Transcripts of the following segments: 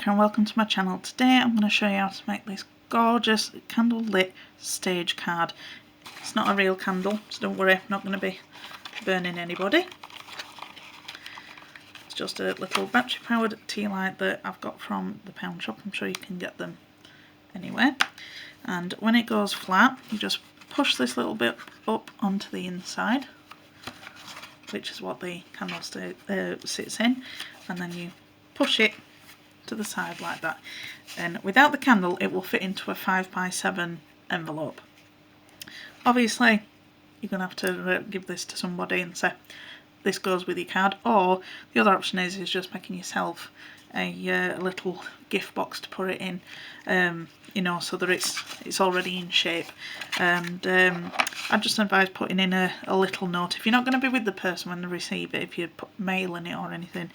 Rebecca and welcome to my channel. Today I'm going to show you how to make this gorgeous candle lit stage card. It's not a real candle, so don't worry, I'm not going to be burning anybody. It's just a little battery powered tea light that I've got from the pound shop. I'm sure you can get them anywhere. And when it goes flat, you just push this little bit up onto the inside, which is what the candle sits in, and then you push it to the side like that, and without the candle it will fit into a 5x7 envelope. Obviously you're going to have to give this to somebody and say this goes with your card, or the other option is just making yourself a little gift box to put it in, you know, so that it's already in shape. And I just advise putting in a little note. If you're not going to be with the person when they receive it, if you're mailing it or anything,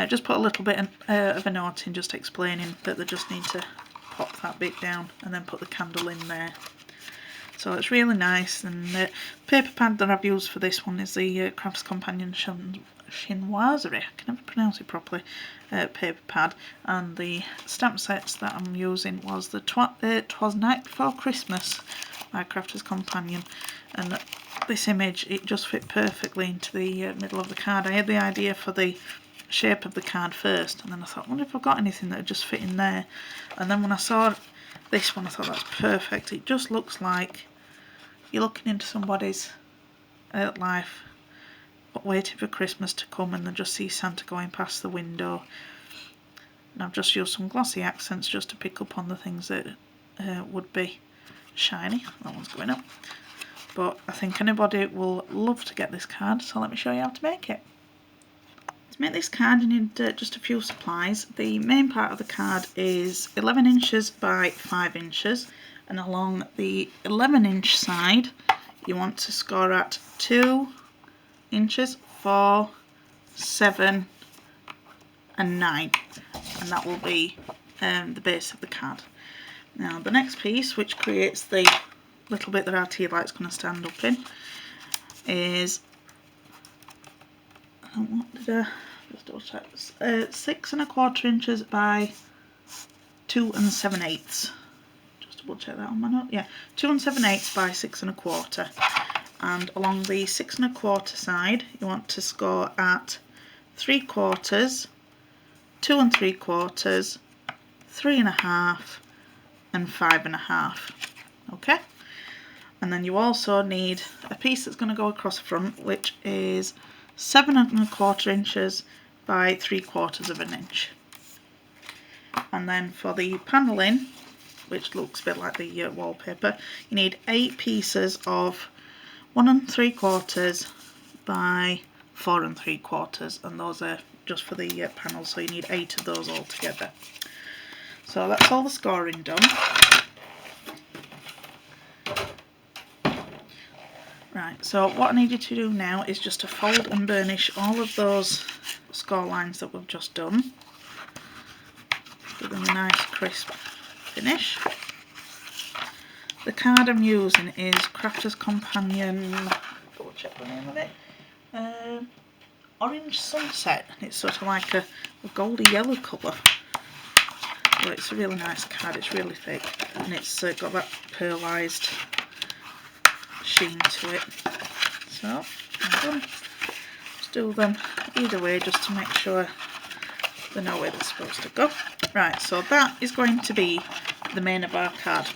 just put a little bit of a note in, just explaining that they just need to pop that bit down and then put the candle in there. So it's really nice. And the paper pad that I've used for this one is the Crafts Companion Chinoiserie, I can never pronounce it properly, paper pad, and the stamp sets that I'm using was the 'Twas Night Before Christmas by Crafters Companion, and this image, it just fit perfectly into the middle of the card. I had the idea for the shape of the card first, and then I thought, I wonder if I've got anything that would just fit in there, and then when I saw this one I thought that's perfect. It just looks like you're looking into somebody's life, waiting for Christmas to come, and then just see Santa going past the window. And I've just used some glossy accents just to pick up on the things that would be shiny. That one's going up. But I think anybody will love to get this card, so let me show you how to make it. To make this card you need just a few supplies. The main part of the card is 11 inches by 5 inches, and along the 11-inch side you want to score at 2 inches, 4, 7 and 9, and that will be the base of the card. Now the next piece, which creates the little bit that our tea light's going to stand up in, is what did I just double check, 6 1/4 inches by 2 7/8. Just double check that on my note. Yeah, 2 7/8 by 6 1/4. And along the 6 1/4 side you want to score at 3/4, 2 3/4, 3 1/2 and 5 1/2. Okay, and then you also need a piece that's going to go across the front, which is 7 1/4 inches by 3/4 of an inch. And then for the paneling, which looks a bit like the wallpaper, you need 8 pieces of 1 3/4 by 4 3/4, and those are just for the panels, so you need 8 of those all together. So that's all the scoring done. Right, so what I need you to do now is just to fold and burnish all of those score lines that we've just done. Give them a nice crisp finish. The card I'm using is Crafters Companion, double check the name of it, Orange Sunset, and it's sort of like a goldy yellow colour. But it's a really nice card, it's really thick, and it's got that pearlised sheen to it. So I'm done. Just do them either way just to make sure they know where they're supposed to go. Right, so that is going to be the main of our card.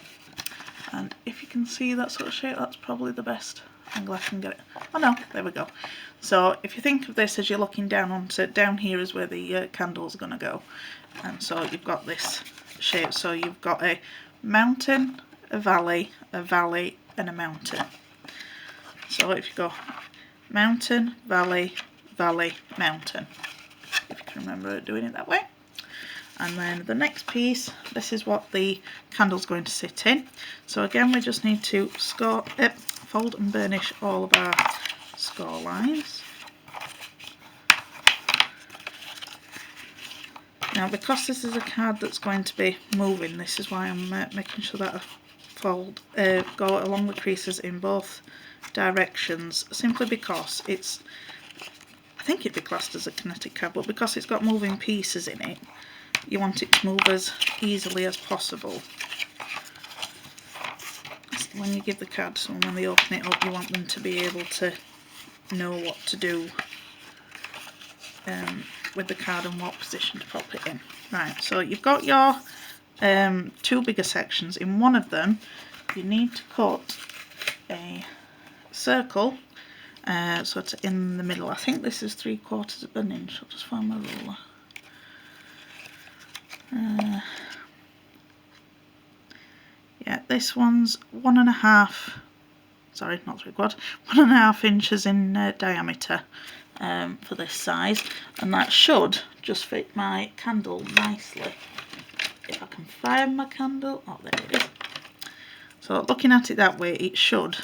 And if you can see that sort of shape, that's probably the best angle I can get it. Oh no, there we go. So if you think of this as you're looking down onto, down here is where the candle's going to go. And so you've got this shape. So you've got a mountain, a valley and a mountain. So if you go mountain, valley, valley, mountain, if you can remember doing it that way. And then the next piece, this is what the candle's going to sit in. So again, we just need to fold and burnish all of our score lines. Now because this is a card that's going to be moving, this is why I'm making sure that I go along the creases in both directions, simply because it's, I think it'd be classed as a kinetic card, but because it's got moving pieces in it, you want it to move as easily as possible. When you give the card to someone, when they open it up, you want them to be able to know what to do with the card and what position to pop it in. Right, so you've got your two bigger sections. In one of them, you need to cut a circle, so it's in the middle. I think this is 3/4 of an inch. I'll just find my ruler. Yeah, this one's 1.5. Sorry, not 3/4. 1.5 inches in diameter for this size, and that should just fit my candle nicely. If I can find my candle, oh there it is. So looking at it that way, it should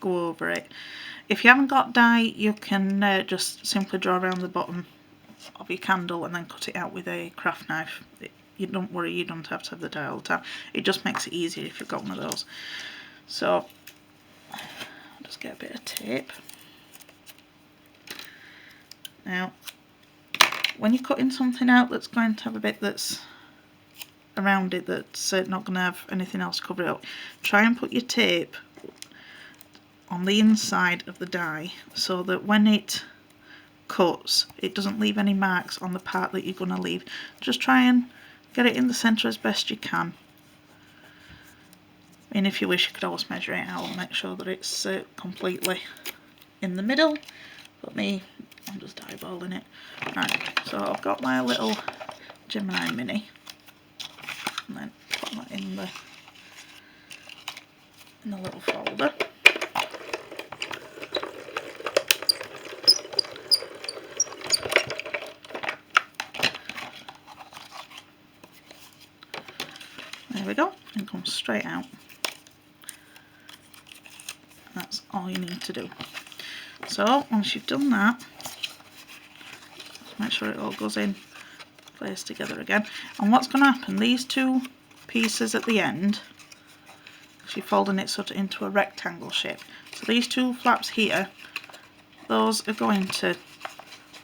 go over it. If you haven't got dye, you can just simply draw around the bottom of your candle and then cut it out with a craft knife. You don't worry, you don't have to have the dye all the time. It just makes it easier if you've got one of those. So I'll just get a bit of tape. Now, when you're cutting something out that's going to have a bit that's around it that's not going to have anything else cover it up, try and put your tape on the inside of the die so that when it cuts, it doesn't leave any marks on the part that you're going to leave. Just try and get it in the centre as best you can. And if you wish, you could always measure it out and make sure that it's completely in the middle. But me, I'm just eyeballing it. Right, so I've got my little Gemini Mini, and then put that in the little folder. There we go, and comes straight out. That's all you need to do. So once you've done that, make sure it all goes in place together again. And what's going to happen, these two pieces at the end, because you're folding it sort of into a rectangle shape, so these two flaps here, those are going to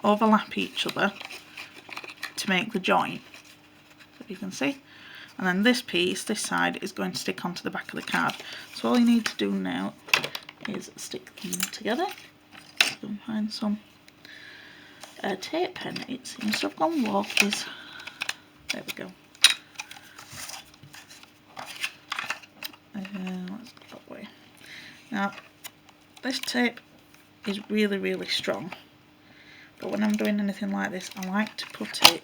overlap each other to make the joint, if you can see. And then this piece, this side, is going to stick onto the back of the card. So all you need to do now is stick them together. And find some tape pen. It seems to have gone walkies. There we go. Let's go that way. Now, this tape is really, really strong. But when I'm doing anything like this, I like to put it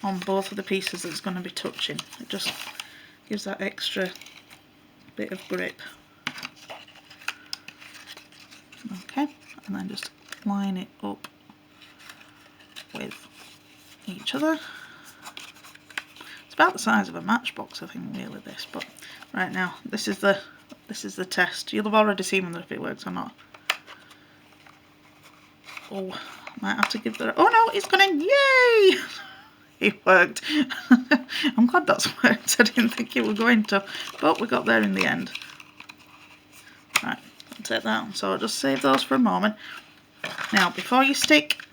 on both of the pieces that's going to be touching. It just gives that extra bit of grip. Okay, and then just line it up with each other. It's about the size of a matchbox, I think, really, this. But right now, this is the test. You'll have already seen whether if it works or not. Oh, I might have to give that. Oh no, it's gone in! Yay! It worked. I'm glad that's worked. I didn't think it was going to, but we got there in the end. Right, I'll take that on. So I'll just save those for a moment. Now, before you stick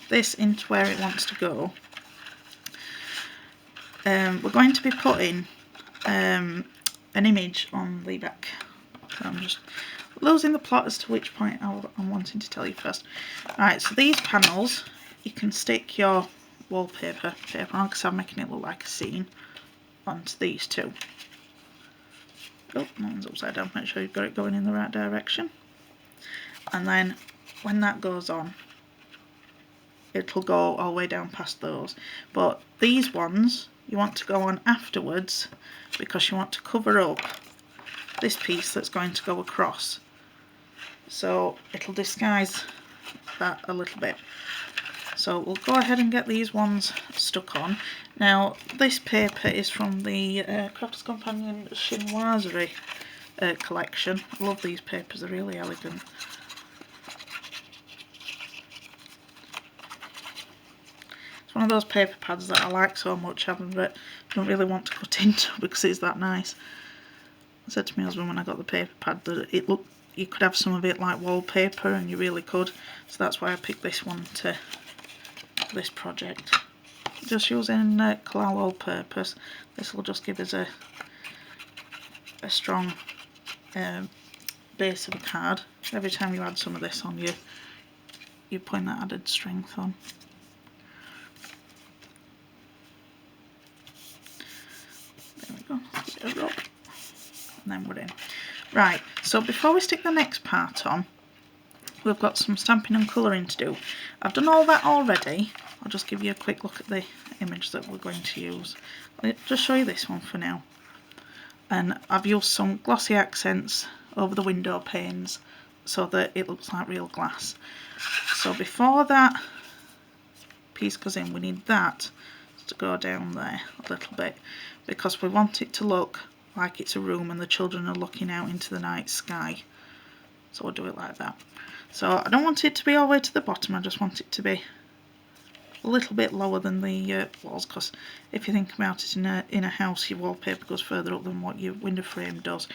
this into where it wants to go, we're going to be putting an image on the back. So I'm just losing the plot as to which point I'm wanting to tell you first. Alright, so these panels, you can stick your wallpaper paper on, because I'm making it look like a scene, onto these two. Oh, that one's upside down. Make sure you've got it going in the right direction. And then when that goes on, it'll go all the way down past those. But these ones you want to go on afterwards, because you want to cover up this piece that's going to go across. So it'll disguise that a little bit. So we'll go ahead and get these ones stuck on. Now, this paper is from the Crafter's Companion chinoiserie collection. I love these papers, they're really elegant. It's one of those paper pads that I like so much, but I don't really want to cut into because it's that nice. I said to my husband when I got the paper pad that it looked, you could have some of it like wallpaper, and you really could. So that's why I picked this one to this project. just using collage all purpose. This will just give us a strong base of a card. Every time you add some of this on, you're putting that added strength on. There we go, give it a rub, and then we're in. Right, so before we stick the next part on, we've got some stamping and colouring to do. I've done all that already. I'll just give you a quick look at the image that we're going to use. I'll just show you this one for now. And I've used some glossy accents over the window panes so that it looks like real glass. So before that piece goes in, we need that to go down there a little bit, because we want it to look like it's a room and the children are looking out into the night sky. So we'll do it like that. So I don't want it to be all the way to the bottom, I just want it to be a little bit lower than the walls, because if you think about it, in a house your wallpaper goes further up than what your window frame does.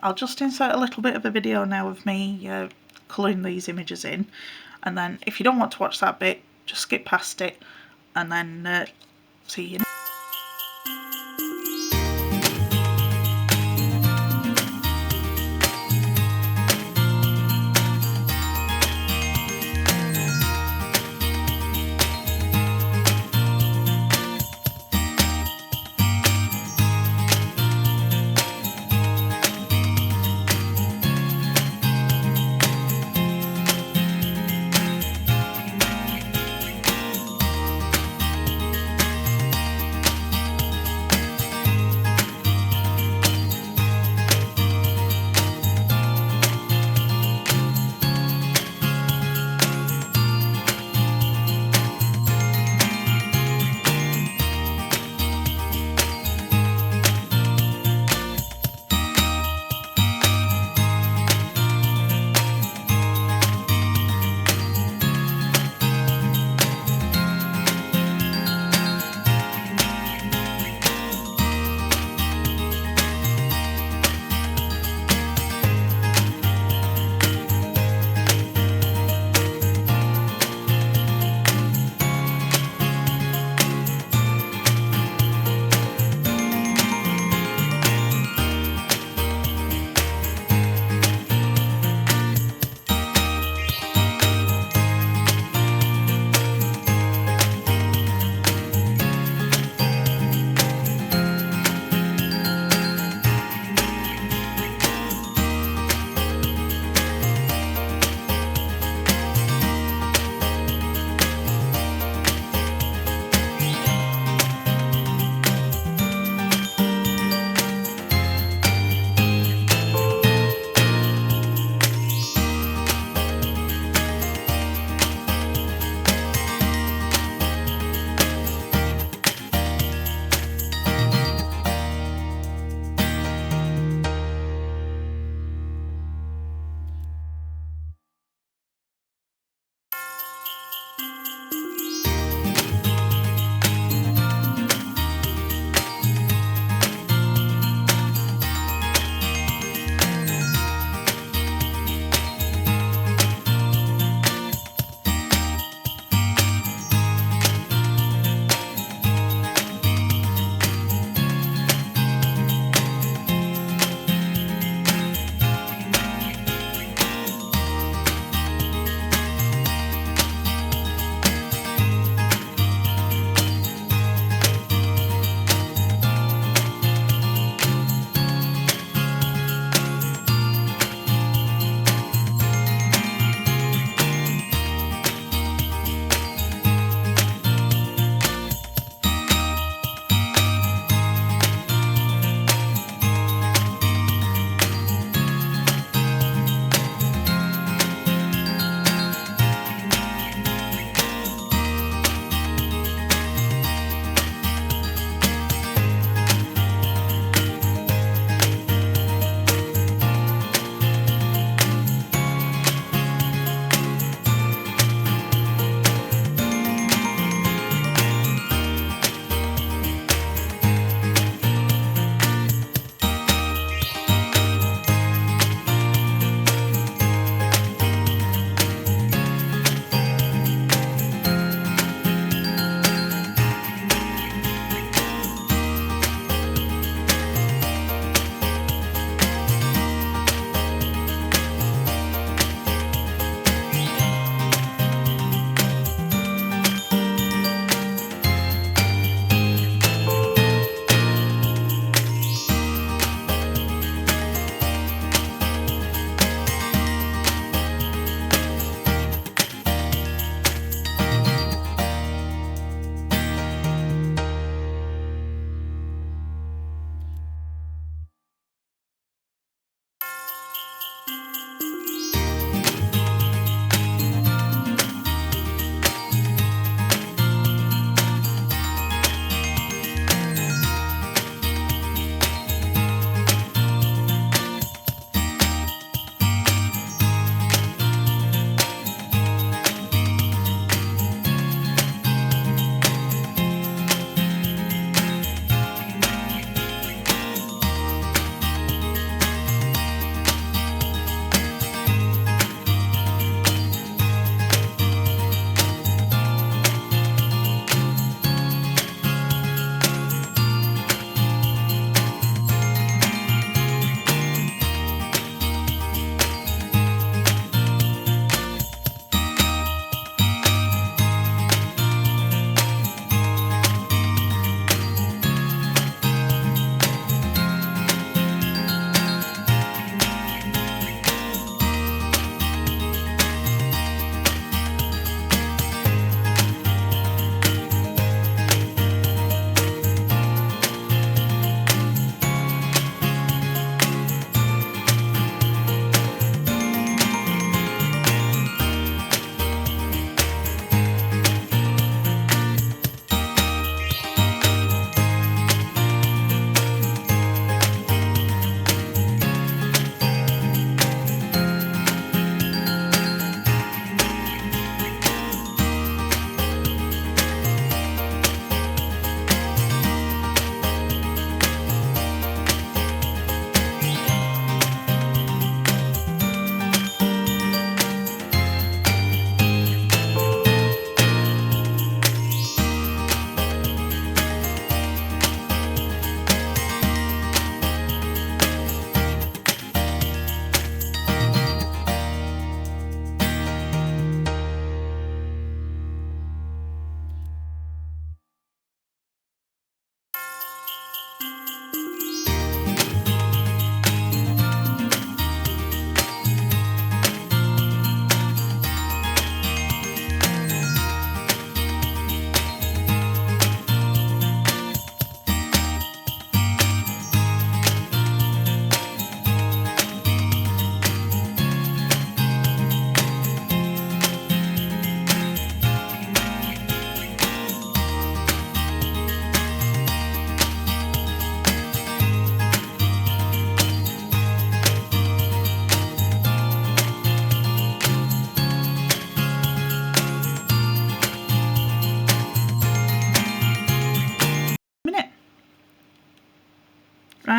I'll just insert a little bit of a video now of me colouring these images in, and then if you don't want to watch that bit, just skip past it and then see you.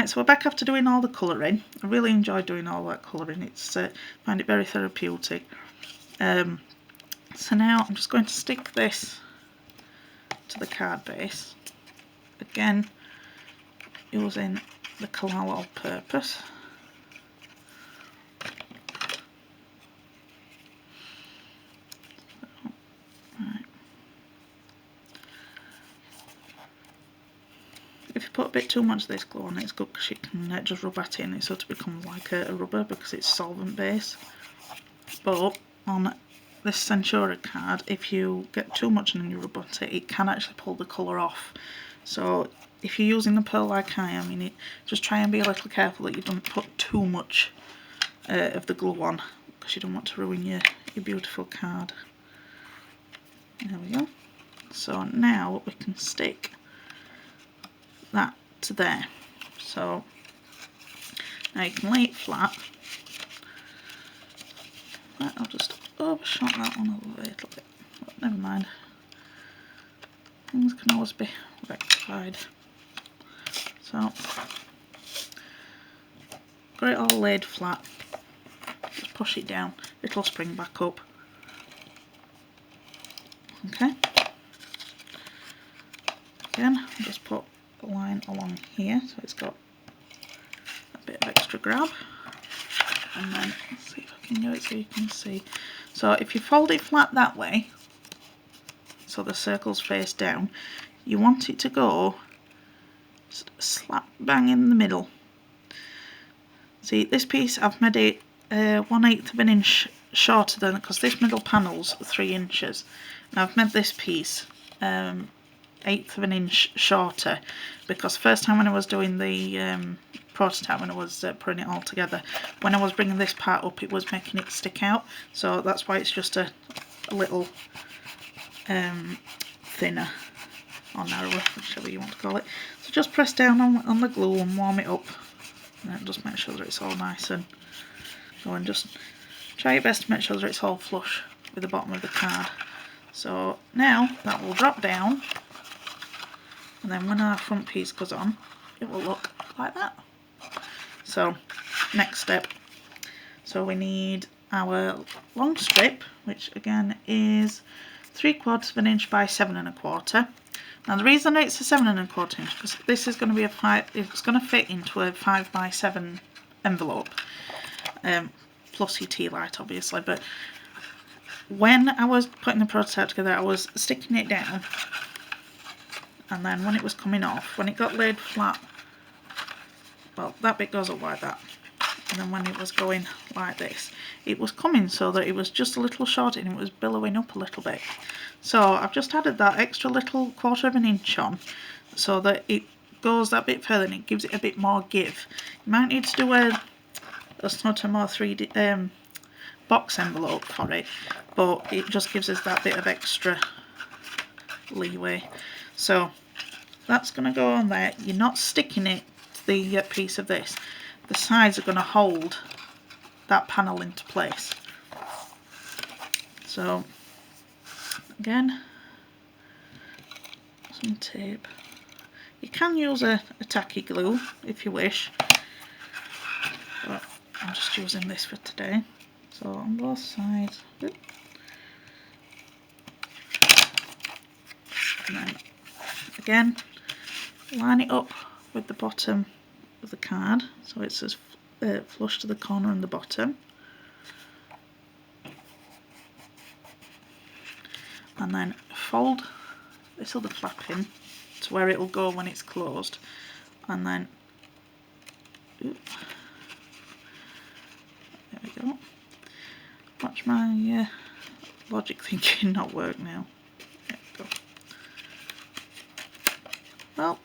Right, so we're back after doing all the colouring. I really enjoyed doing all that colouring. It's find it very therapeutic. So now I'm just going to stick this to the card base. Again, using the collal all purpose. Right. If you put a bit too much of this glue on, it's good because you can just rub at it and it sort of becomes like a rubber because it's solvent base. But on this Censura card, if you get too much and you rub at it, it can actually pull the colour off. So if you're using the pearl like I am, just try and be a little careful that you don't put too much of the glue on, because you don't want to ruin your beautiful card. There we go. So now we can stick that to there. So now you can lay it flat. Right, I'll just overshot that one a little bit, but never mind. Things can always be rectified. So got it all laid flat. Just push it down, it'll spring back up. Okay. Again, I'll just put a line along here so it's got a bit of extra grab. And then let's see if I can get it so you can see. So if you fold it flat that way, so the circle's face down, you want it to go just slap bang in the middle. See, this piece I've made it 1/8 of an inch shorter than, because this middle panel's 3 inches. And I've made this piece 1/8 of an inch shorter because first time when I was doing the prototype, when I was putting it all together, when I was bringing this part up, it was making it stick out. So that's why it's just a little thinner or narrower, whichever you want to call it. So just press down on the glue and warm it up, and then just make sure that it's all nice and going. Just try your best to make sure that it's all flush with the bottom of the card. So now that will drop down, and then when our front piece goes on, it will look like that. So next step, so we need our long strip, which again is 3/4 of an inch by 7 1/4. Now the reason it's a 7 1/4 inch, because this is going to be it's going to fit into a 5 by 7 envelope, plus your tea light obviously. But when I was putting the prototype together, I was sticking it down, and then when it was coming off, when it got laid flat, well, that bit goes up like that, and then when it was going like this, it was coming so that it was just a little short and it was billowing up a little bit. So I've just added that extra little 1/4 of an inch on so that it goes that bit further and it gives it a bit more give. You might need to do a sort of more 3D box envelope for it, but it just gives us that bit of extra leeway. So that's going to go on there. You're not sticking it to the piece of this. The sides are going to hold that panel into place. So again, some tape. You can use a tacky glue if you wish, but I'm just using this for today. So on both sides, and then again line it up with the bottom of the card so it's as flush to the corner and the bottom, and then fold this other flap in to where it will go when it's closed, and then there we go. Watch my logic thinking not work now. There we go. Well,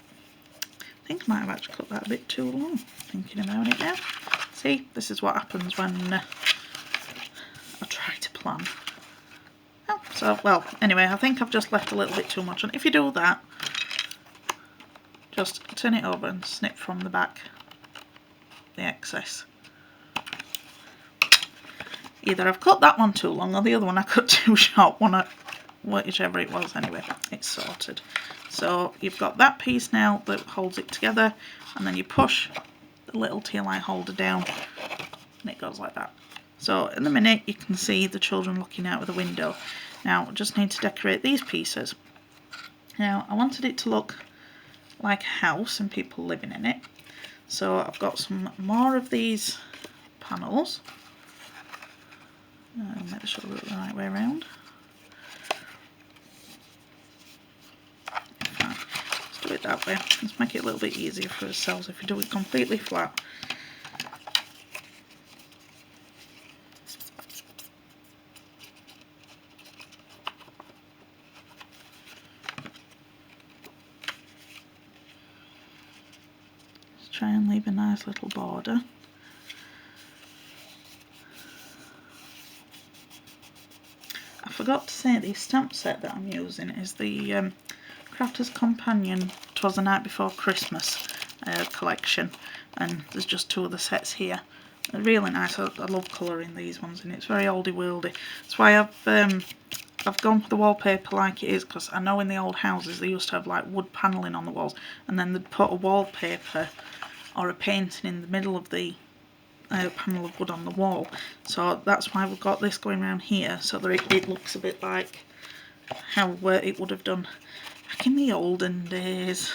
I think I might have actually cut that a bit too long, thinking about it now. See, this is what happens when I try to plan. Oh, so, well, anyway, I think I've just left a little bit too much on. If you do that, just turn it over and snip from the back the excess. Either I've cut that one too long or the other one I cut too short, whichever it was. Anyway, it's sorted. So you've got that piece now that holds it together, and then you push the little tea light holder down and it goes like that. So in the minute you can see the children looking out of the window. Now I just need to decorate these pieces. Now I wanted it to look like a house and people living in it. So I've got some more of these panels. Make sure I do it the right way around. Let's do it that way. Let's make it a little bit easier for ourselves if we do it completely flat. Try and leave a nice little border. I forgot to say the stamp set that I'm using is the Crafter's Companion 'Twas the Night Before Christmas collection, and there's just 2 of the sets here. They're really nice. I love colouring these ones, and it's very oldie worldy. That's why I've gone for the wallpaper like it is, because I know in the old houses they used to have like wood panelling on the walls, and then they'd put a wallpaper or a painting in the middle of the panel of wood on the wall. So that's why we've got this going around here, so that it looks a bit like how it would have done back in the olden days.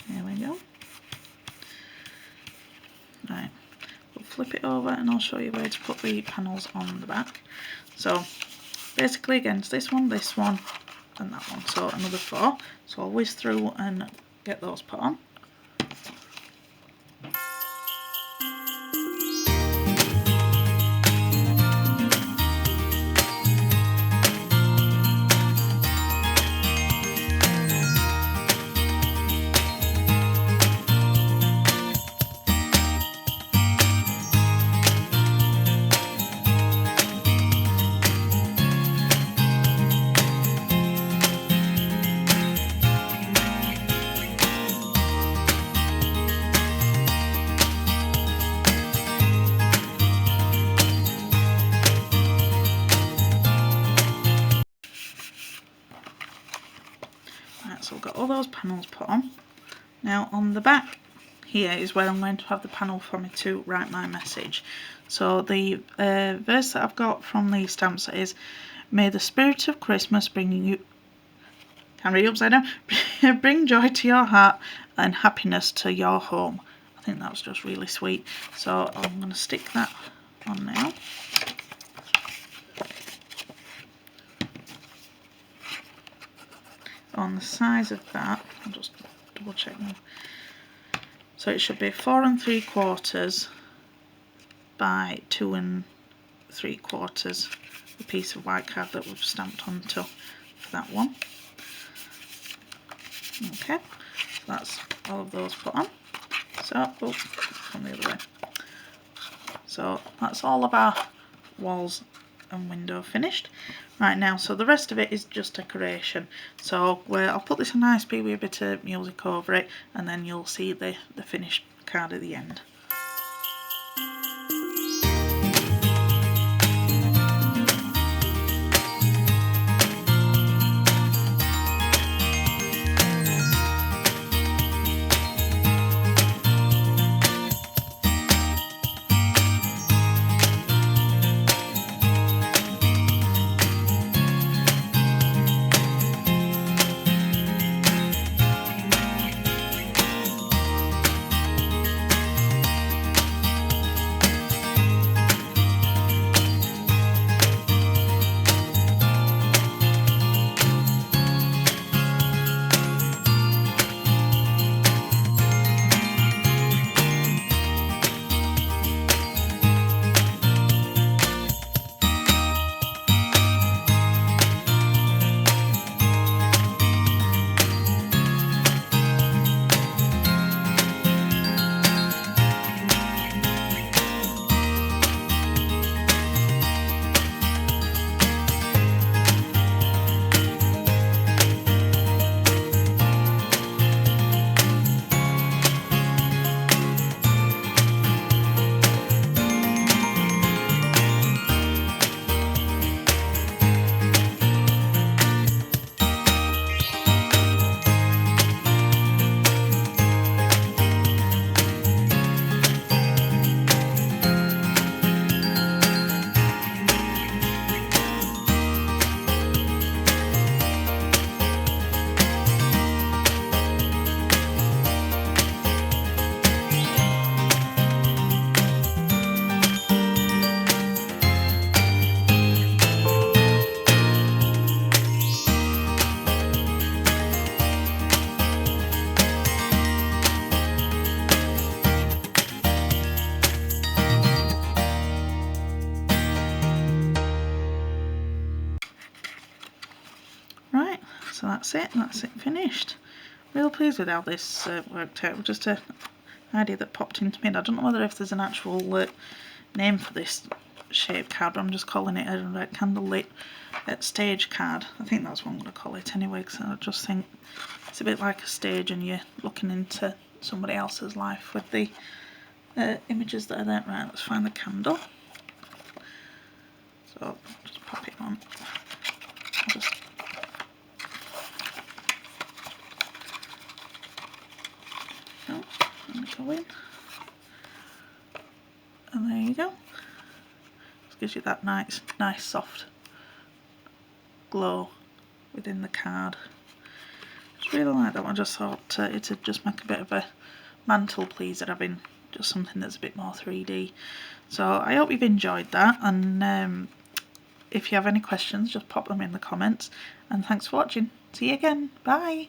There we go. Right, we'll flip it over and I'll show you where to put the panels on the back. So basically again it's this one, and that one, so another 4. So I'll whiz through and get those put on. So we've got all those panels put on. Now on the back here is where I'm going to have the panel for me to write my message. So the verse that I've got from the stamp set is, "May the spirit of Christmas bring you," can't read upside down, "bring joy to your heart and happiness to your home." I think that was just really sweet. So I'm going to stick that on now. On the size of that, I'll just double check now. So it should be 4 3/4 by 2 3/4, the piece of white card that we've stamped onto for that one. Okay, so that's all of those put on. So, oh, from the other way. So that's all of our walls and window finished. Right now, so the rest of it is just decoration. So I'll put this on nice with a bit of music over it, and then you'll see the finished card at the end. So that's it finished. Real pleased with how this worked out. Just an idea that popped into me. I don't know whether if there's an actual name for this shape card, but I'm just calling it a candlelit stage card. I think that's what I'm going to call it anyway, because I just think it's a bit like a stage and you're looking into somebody else's life with the images that are there. Right, let's find the candle. So just pop it on. I'll just go in, and there you go. Just gives you that nice soft glow within the card. Just really like that one. I just thought it'd just make a bit of a mantle pleaser, having just something that's a bit more 3D. So I hope you've enjoyed that, and if you have any questions, just pop them in the comments, and thanks for watching. See you again. Bye.